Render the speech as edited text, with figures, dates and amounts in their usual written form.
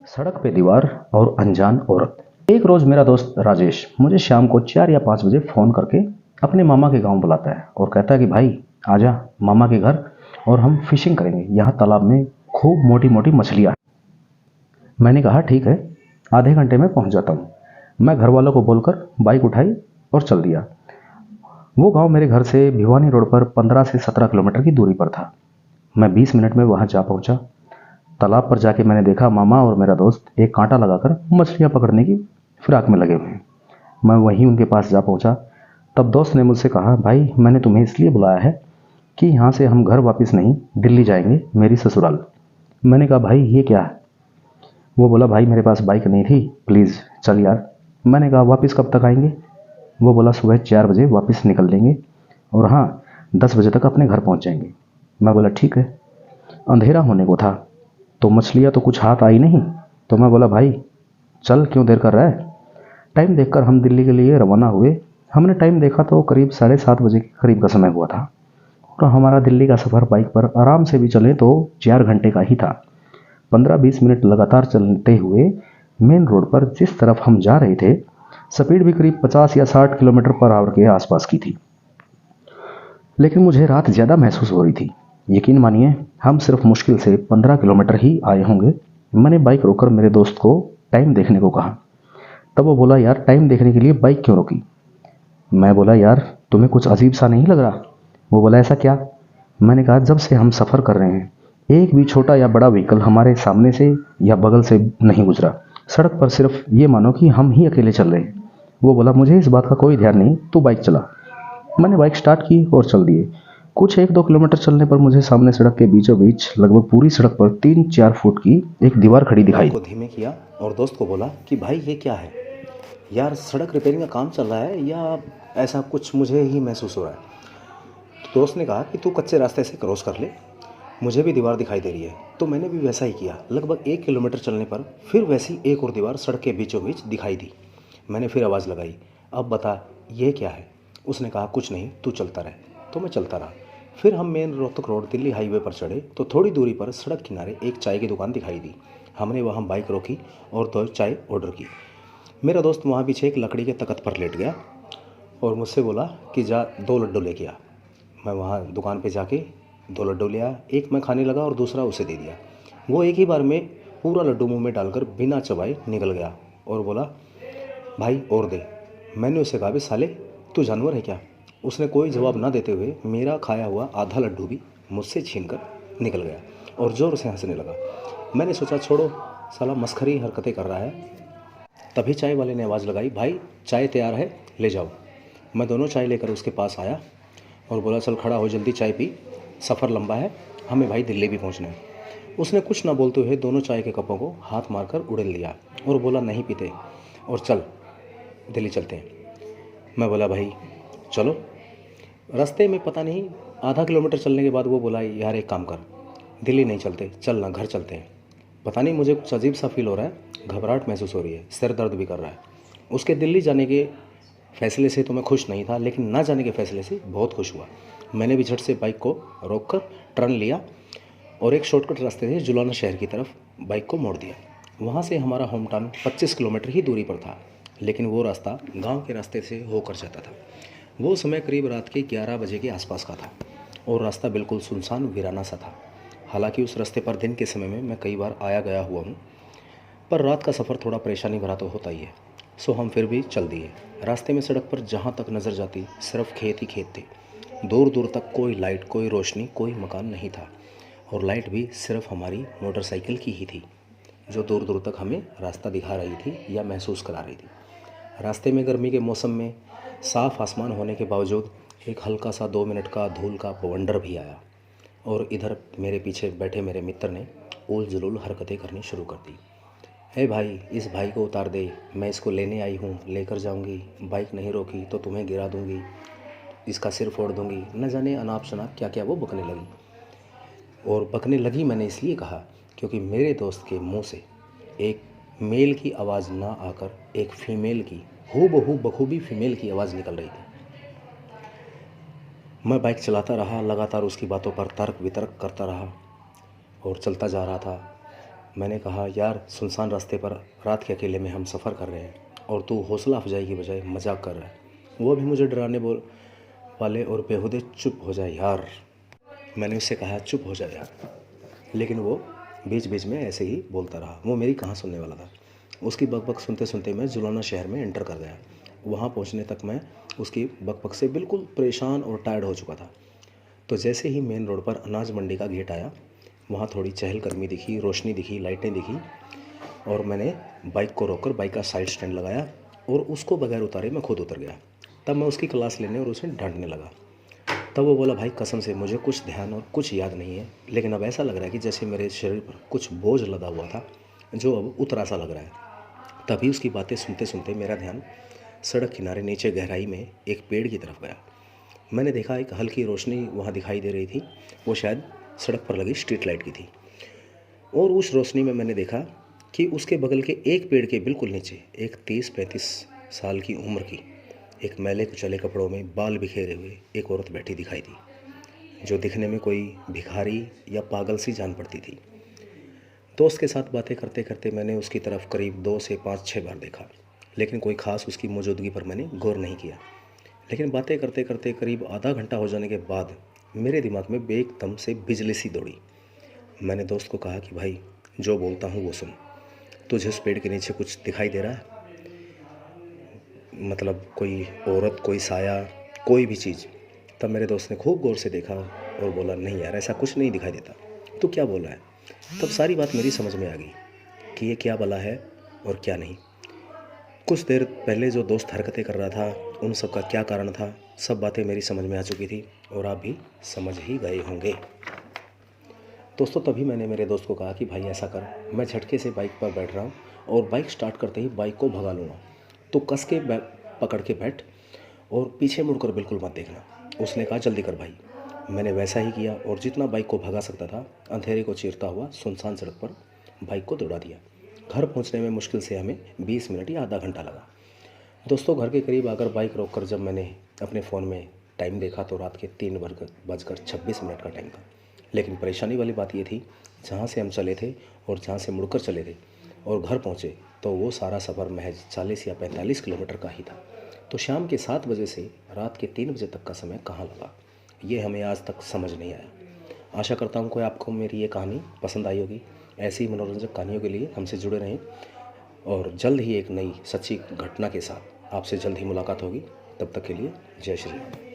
सड़क पे दीवार और अनजान औरत। एक रोज मेरा दोस्त राजेश मुझे शाम को 4 या 5 बजे फोन करके अपने मामा के गांव बुलाता है और कहता है कि भाई आजा मामा के घर और हम फिशिंग करेंगे, यहाँ तालाब में खूब मोटी मोटी मछलियाँ हैं। मैंने कहा ठीक है, आधे घंटे में पहुंच जाता हूँ। मैं घर वालों को बोलकर बाइक उठाई और चल दिया। वो गांव मेरे घर से भिवानी रोड पर 15 से 17 किलोमीटर की दूरी पर था। मैं 20 मिनट में वहां जा पहुंचा। तालाब पर जाके मैंने देखा मामा और मेरा दोस्त एक कांटा लगाकर मछलियां पकड़ने की फिराक में लगे हुए हैं। मैं वहीं उनके पास जा पहुंचा। तब दोस्त ने मुझसे कहा, भाई मैंने तुम्हें इसलिए बुलाया है कि यहाँ से हम घर वापस नहीं, दिल्ली जाएंगे, मेरी ससुराल। मैंने कहा भाई ये क्या है? वो बोला भाई मेरे पास बाइक नहीं थी, प्लीज़ चल यार। मैंने कहा वापस कब तक आएंगे? वो बोला सुबह 4 बजे वापस निकल लेंगे और हाँ 10 बजे तक अपने घर पहुंच जाएंगे। मैं बोला ठीक है। अंधेरा होने को था तो मछलियाँ तो कुछ हाथ आई नहीं, तो मैं बोला भाई चल क्यों देर कर रहा है। टाइम देखकर हम दिल्ली के लिए रवाना हुए। हमने टाइम देखा तो करीब 7:30 बजे के करीब का समय हुआ था और हमारा दिल्ली का सफ़र बाइक पर आराम से भी चले तो 4 घंटे का ही था। 15-20 मिनट लगातार चलते हुए मेन रोड पर जिस तरफ हम जा रहे थे, स्पीड भी करीब 50 या 60 किलोमीटर पर आवर के आसपास की थी। लेकिन मुझे रात ज़्यादा महसूस हो रही थी। यकीन मानिए हम सिर्फ मुश्किल से 15 किलोमीटर ही आए होंगे। मैंने बाइक रोककर मेरे दोस्त को टाइम देखने को कहा। तब वो बोला यार टाइम देखने के लिए बाइक क्यों रोकी? मैं बोला यार तुम्हें कुछ अजीब सा नहीं लग रहा? वो बोला ऐसा क्या? मैंने कहा जब से हम सफ़र कर रहे हैं एक भी छोटा या बड़ा व्हीकल हमारे सामने से या बगल से नहीं गुजरा। सड़क पर सिर्फ ये मानो कि हम ही अकेले चल रहे हैं। वो बोला मुझे इस बात का कोई ध्यान नहीं, तू बाइक चला। मैंने बाइक स्टार्ट की और चल दिए। कुछ 1-2 किलोमीटर चलने पर मुझे सामने सड़क के बीचों बीच लगभग पूरी सड़क पर 3-4 फुट की एक दीवार खड़ी दिखाई। को धीमे किया और दोस्त को बोला कि भाई ये क्या है यार, सड़क रिपेयरिंग का काम चल रहा है या ऐसा कुछ मुझे ही महसूस हो रहा है। तो दोस्त ने कहा कि तू कच्चे रास्ते से क्रॉस कर ले, मुझे भी दीवार दिखाई दे रही है। तो मैंने भी वैसा ही किया। लगभग 1 किलोमीटर चलने पर फिर वैसी एक और दीवार सड़क के बीचों बीच दिखाई दी। मैंने फिर आवाज़ लगाई, अब बता ये क्या है? उसने कहा कुछ नहीं, तू चलता रहे। तो मैं चलता रहा। फिर हम main Rohtak road Delhi highway पर चढ़े तो थोड़ी दूरी पर सड़क किनारे एक चाय की दुकान दिखाई दी। हमने वहाँ बाइक रोकी और 2 चाय ऑर्डर की। मेरा दोस्त वहाँ पीछे एक लकड़ी के तख्त पर लेट गया और मुझसे बोला कि जा 2 लड्डू लेके आ। मैं वहाँ दुकान पे जाके 2 लड्डू ले आया। एक मैं खाने लगा और दूसरा उसे दे दिया। वो एक ही बार में पूरा लड्डू मुंह में डालकर बिना चबाए निकल गया और बोला भाई और दे। मैंने उससे कहा, बे साले तू जानवर है क्या? उसने कोई जवाब ना देते हुए मेरा खाया हुआ आधा लड्डू भी मुझसे छीनकर निकल गया और ज़ोर से हंसने लगा। मैंने सोचा छोड़ो, साला मस्खरी हरकतें कर रहा है। तभी चाय वाले ने आवाज़ लगाई, भाई चाय तैयार है, ले जाओ। मैं दोनों चाय लेकर उसके पास आया और बोला चल खड़ा हो, जल्दी चाय पी, सफ़र लंबा है, हमें भाई दिल्ली भी पहुंचना है। उसने कुछ ना बोलते हुए दोनों चाय के कपों को हाथ मारकर उड़ेल लिया और बोला नहीं पीते और चल दिल्ली चलते हैं। मैं बोला भाई चलो। रास्ते में पता नहीं आधा किलोमीटर चलने के बाद वो बोला यार एक काम कर, दिल्ली नहीं चलते, चल ना घर चलते हैं। पता नहीं मुझे कुछ अजीब सा फील हो रहा है, घबराहट महसूस हो रही है, सिर दर्द भी कर रहा है। उसके दिल्ली जाने के फैसले से तो मैं खुश नहीं था, लेकिन ना जाने के फैसले से बहुत खुश हुआ। मैंने भी झट से बाइक को रोककर टर्न लिया और एक शॉर्टकट रास्ते से जुलाना शहर की तरफ बाइक को मोड़ दिया। वहाँ से हमारा होम टाउन 25 किलोमीटर ही दूरी पर था, लेकिन वो रास्ता गांव के रास्ते से होकर जाता था। वो समय करीब रात के 11 बजे के आसपास का था और रास्ता बिल्कुल सुनसान वीराना सा था। हालांकि उस रास्ते पर दिन के समय में मैं कई बार आया गया हुआ हूँ, पर रात का सफ़र थोड़ा परेशानी भरा तो होता ही है। सो हम फिर भी चल दिए। रास्ते में सड़क पर जहाँ तक नज़र जाती सिर्फ खेत ही खेत थे। दूर दूर तक कोई लाइट, कोई रोशनी, कोई मकान नहीं था और लाइट भी सिर्फ हमारी मोटरसाइकिल की ही थी, जो दूर दूर तक हमें रास्ता दिखा रही थी या महसूस करा रही थी। रास्ते में गर्मी के मौसम में साफ़ आसमान होने के बावजूद एक हल्का सा 2 मिनट का धूल का बवंडर भी आया और इधर मेरे पीछे बैठे मेरे मित्र ने उल जुलूल हरकतें करनी शुरू कर दी। हे भाई, इस भाई को उतार दे, मैं इसको लेने आई हूँ, लेकर जाऊँगी, बाइक नहीं रोकी तो तुम्हें गिरा दूँगी, इसका सिर फोड़ दूँगी, न जाने अनाप शनाप क्या क्या वो बकने लगी। और बकने लगी मैंने इसलिए कहा क्योंकि मेरे दोस्त के मुंह से एक मेल की आवाज़ ना आकर एक फ़ीमेल की, हूबहू बखूबी फ़ीमेल की आवाज़ निकल रही थी। मैं बाइक चलाता रहा, लगातार उसकी बातों पर तर्क वितर्क करता रहा और चलता जा रहा था। मैंने कहा, यार सुनसान रास्ते पर रात के अकेले में हम सफ़र कर रहे हैं और तू हौसला अफजाई की बजाय मजाक कर रहा है। वो भी मुझे डराने बोल वाले और बेहुदे। चुप हो जाए यार। मैंने उससे कहा, चुप हो जाए यार, लेकिन वो बीच बीच में ऐसे ही बोलता रहा। वो मेरी कहाँ सुनने वाला था। उसकी बकबक सुनते सुनते मैं जुलाना शहर में एंटर कर गया। वहाँ पहुँचने तक मैं उसकी बकबक से बिल्कुल परेशान और टायर्ड हो चुका था। तो जैसे ही मेन रोड पर अनाज मंडी का गेट आया, वहाँ थोड़ी चहलकदमी दिखी, रोशनी दिखी, लाइटें दिखी, और मैंने बाइक को रोककर बाइक का साइड स्टैंड लगाया और उसको बगैर उतारे मैं खुद उतर गया। तब मैं उसकी क्लास लेने और उसे डांटने लगा। तब वो बोला, भाई कसम से मुझे कुछ ध्यान और कुछ याद नहीं है, लेकिन अब ऐसा लग रहा है कि जैसे मेरे शरीर पर कुछ बोझ लदा हुआ था जो अब उतरा सा लग रहा है। तभी उसकी बातें सुनते सुनते मेरा ध्यान सड़क किनारे नीचे गहराई में एक पेड़ की तरफ गया। मैंने देखा एक हल्की रोशनी वहाँ दिखाई दे रही थी। वो शायद सड़क पर लगी स्ट्रीट लाइट की थी। और उस रोशनी में मैंने देखा कि उसके बगल के एक पेड़ के बिल्कुल नीचे एक 30-35 साल की उम्र की, एक मैले कुचले कपड़ों में बाल बिखेरे हुए एक औरत बैठी दिखाई दी, जो दिखने में कोई भिखारी या पागल सी जान पड़ती थी। दोस्त के साथ बातें करते करते मैंने उसकी तरफ करीब 2 से 5-6 बार देखा, लेकिन कोई ख़ास उसकी मौजूदगी पर मैंने गौर नहीं किया। लेकिन बातें करते करते करीब आधा घंटा हो जाने के बाद मेरे दिमाग में एकदम से बिजली सी दौड़ी। मैंने दोस्त को कहा कि भाई, जो बोलता हूँ वो सुन। तुझे उस पेड़ के नीचे कुछ दिखाई दे रहा है? मतलब कोई औरत, कोई साया, कोई भी चीज़? तब मेरे दोस्त ने खूब गौर से देखा और बोला, नहीं यार, ऐसा कुछ नहीं दिखाई देता। तो क्या बोल रहा है? तब सारी बात मेरी समझ में आ गई कि ये क्या भला है और क्या नहीं। कुछ देर पहले जो दोस्त हरकतें कर रहा था, उन सब का क्या कारण था, सब बातें मेरी समझ में आ चुकी थी और आप भी समझ ही गए होंगे। दोस्तों, तभी मैंने मेरे दोस्त को कहा कि भाई ऐसा कर, मैं झटके से बाइक पर बैठ रहा हूँ और बाइक स्टार्ट करते ही बाइक को भगा लूँगा, तो कस के पकड़ के बैठ और पीछे मुड़कर बिल्कुल मत देखना। उसने कहा, जल्दी कर भाई। मैंने वैसा ही किया और जितना बाइक को भगा सकता था अंधेरे को चीरता हुआ सुनसान सड़क पर बाइक को दौड़ा दिया। घर पहुंचने में मुश्किल से हमें 20 मिनट या आधा घंटा लगा। दोस्तों, घर के करीब आकर बाइक रोककर जब मैंने अपने फ़ोन में टाइम देखा तो रात के 3:26 का टाइम था। लेकिन परेशानी वाली बात ये थी, जहाँ से हम चले थे और जहाँ से मुड़कर चले थे और घर पहुँचे तो वो सारा सफ़र महज 40 या 45 किलोमीटर का ही था। तो शाम के 7 बजे से रात के 3 बजे तक का समय कहाँ लगा, ये हमें आज तक समझ नहीं आया। आशा करता हूँ कि आपको मेरी ये कहानी पसंद आई होगी। ऐसी ही मनोरंजक कहानियों के लिए हमसे जुड़े रहें और जल्द ही एक नई सच्ची घटना के साथ आपसे जल्द ही मुलाकात होगी। तब तक के लिए जय श्री राम।